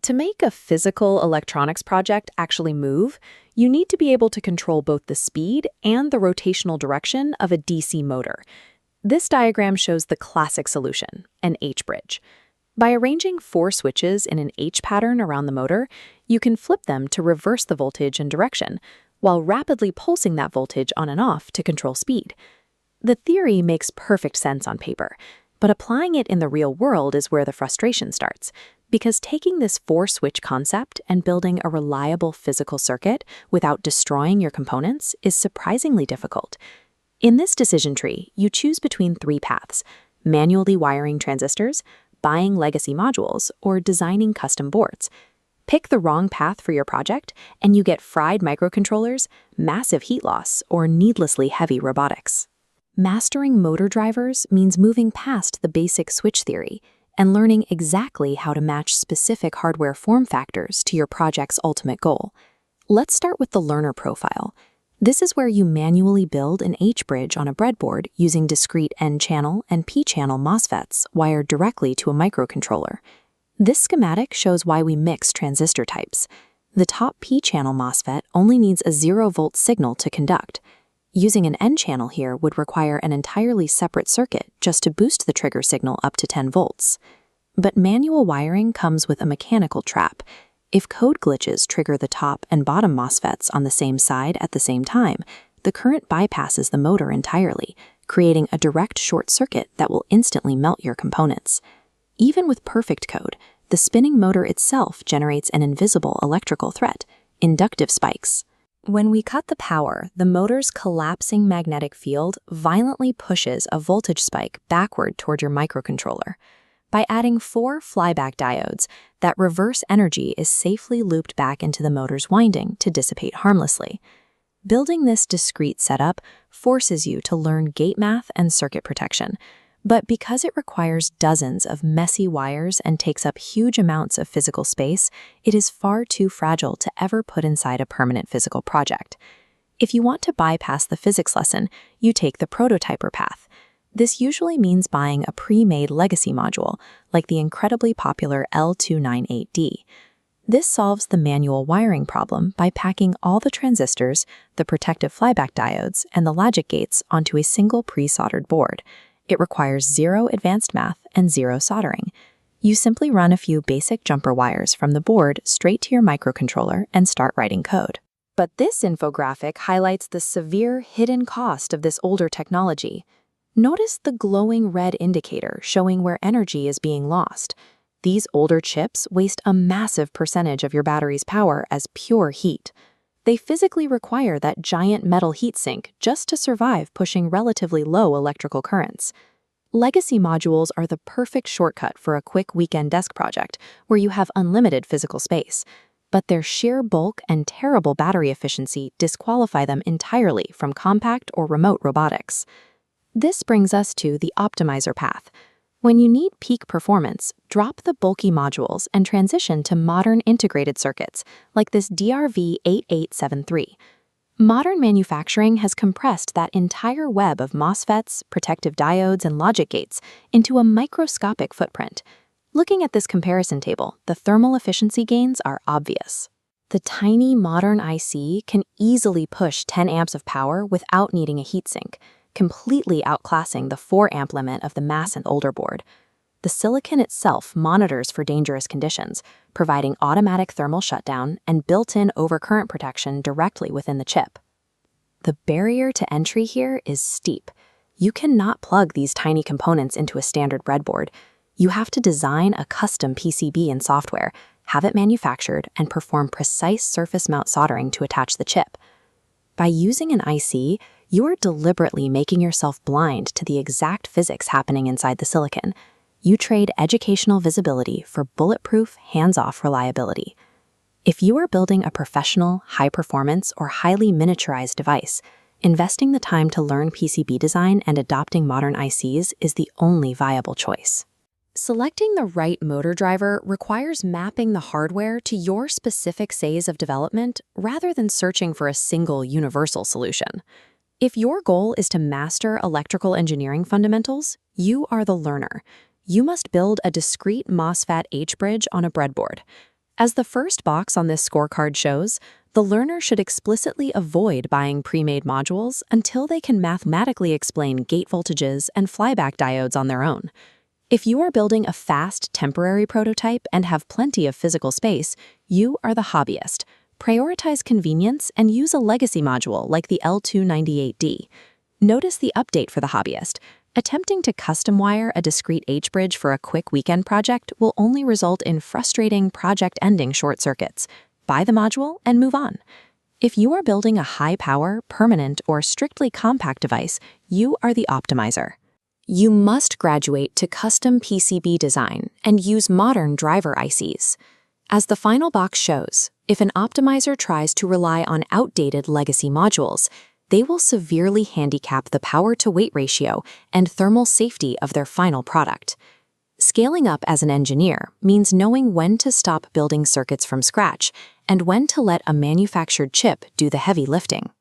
To make a physical electronics project actually move, you need to be able to control both the speed and the rotational direction of a DC motor. This diagram shows the classic solution, an H-bridge. By arranging 4 switches in an H pattern around the motor, you can flip them to reverse the voltage and direction, while rapidly pulsing that voltage on and off to control speed. The theory makes perfect sense on paper, but applying it in the real world is where the frustration starts, because taking this 4-switch concept and building a reliable physical circuit without destroying your components is surprisingly difficult. In this decision tree, you choose between 3 paths: manually wiring transistors, buying legacy modules, or designing custom boards. Pick the wrong path for your project, and you get fried microcontrollers, massive heat loss, or needlessly heavy robotics. Mastering motor drivers means moving past the basic switch theory and learning exactly how to match specific hardware form factors to your project's ultimate goal. Let's start with the learner profile. This is where you manually build an H-bridge on a breadboard using discrete N-channel and P-channel MOSFETs wired directly to a microcontroller. This schematic shows why we mix transistor types. The top P-channel MOSFET only needs a 0-volt signal to conduct. Using an N-channel here would require an entirely separate circuit just to boost the trigger signal up to 10 volts. But manual wiring comes with a mechanical trap. If code glitches trigger the top and bottom MOSFETs on the same side at the same time, the current bypasses the motor entirely, creating a direct short circuit that will instantly melt your components. Even with perfect code, the spinning motor itself generates an invisible electrical threat, inductive spikes. When we cut the power, the motor's collapsing magnetic field violently pushes a voltage spike backward toward your microcontroller. By adding 4 flyback diodes, that reverse energy is safely looped back into the motor's winding to dissipate harmlessly. Building this discrete setup forces you to learn gate math and circuit protection, but because it requires dozens of messy wires and takes up huge amounts of physical space, it is far too fragile to ever put inside a permanent physical project. If you want to bypass the physics lesson, you take the prototyper path. This usually means buying a pre-made legacy module, like the incredibly popular L298D. This solves the manual wiring problem by packing all the transistors, the protective flyback diodes, and the logic gates onto a single pre-soldered board. It requires 0 advanced math and 0 soldering. You simply run a few basic jumper wires from the board straight to your microcontroller and start writing code. But this infographic highlights the severe hidden cost of this older technology. Notice the glowing red indicator showing where energy is being lost. These older chips waste a massive percentage of your battery's power as pure heat. They physically require that giant metal heatsink just to survive pushing relatively low electrical currents. Legacy modules are the perfect shortcut for a quick weekend desk project where you have unlimited physical space, but their sheer bulk and terrible battery efficiency disqualify them entirely from compact or remote robotics. This brings us to the optimizer path. When you need peak performance, drop the bulky modules and transition to modern integrated circuits, like this DRV8873. Modern manufacturing has compressed that entire web of MOSFETs, protective diodes, and logic gates into a microscopic footprint. Looking at this comparison table, the thermal efficiency gains are obvious. The tiny modern IC can easily push 10 amps of power without needing a heatsink, completely outclassing the 4-amp limit of the mass and older board. The silicon itself monitors for dangerous conditions, providing automatic thermal shutdown and built-in overcurrent protection directly within the chip. The barrier to entry here is steep. You cannot plug these tiny components into a standard breadboard. You have to design a custom PCB and software, have it manufactured, and perform precise surface mount soldering to attach the chip. By using an IC, you are deliberately making yourself blind to the exact physics happening inside the silicon. You trade educational visibility for bulletproof, hands-off reliability. If you are building a professional, high-performance, or highly miniaturized device, investing the time to learn PCB design and adopting modern ICs is the only viable choice. Selecting the right motor driver requires mapping the hardware to your specific phase of development rather than searching for a single universal solution. If your goal is to master electrical engineering fundamentals, you are the learner. You must build a discrete MOSFET H-bridge on a breadboard. As the first box on this scorecard shows, the learner should explicitly avoid buying pre-made modules until they can mathematically explain gate voltages and flyback diodes on their own. If you are building a fast, temporary prototype and have plenty of physical space, you are the hobbyist. Prioritize convenience and use a legacy module like the L298D. Notice the update for the hobbyist. Attempting to custom wire a discrete H-bridge for a quick weekend project will only result in frustrating project-ending short circuits. Buy the module and move on. If you are building a high-power, permanent, or strictly compact device, you are the optimizer. You must graduate to custom PCB design and use modern driver ICs. As the final box shows, if an optimizer tries to rely on outdated legacy modules, they will severely handicap the power-to-weight ratio and thermal safety of their final product. Scaling up as an engineer means knowing when to stop building circuits from scratch and when to let a manufactured chip do the heavy lifting.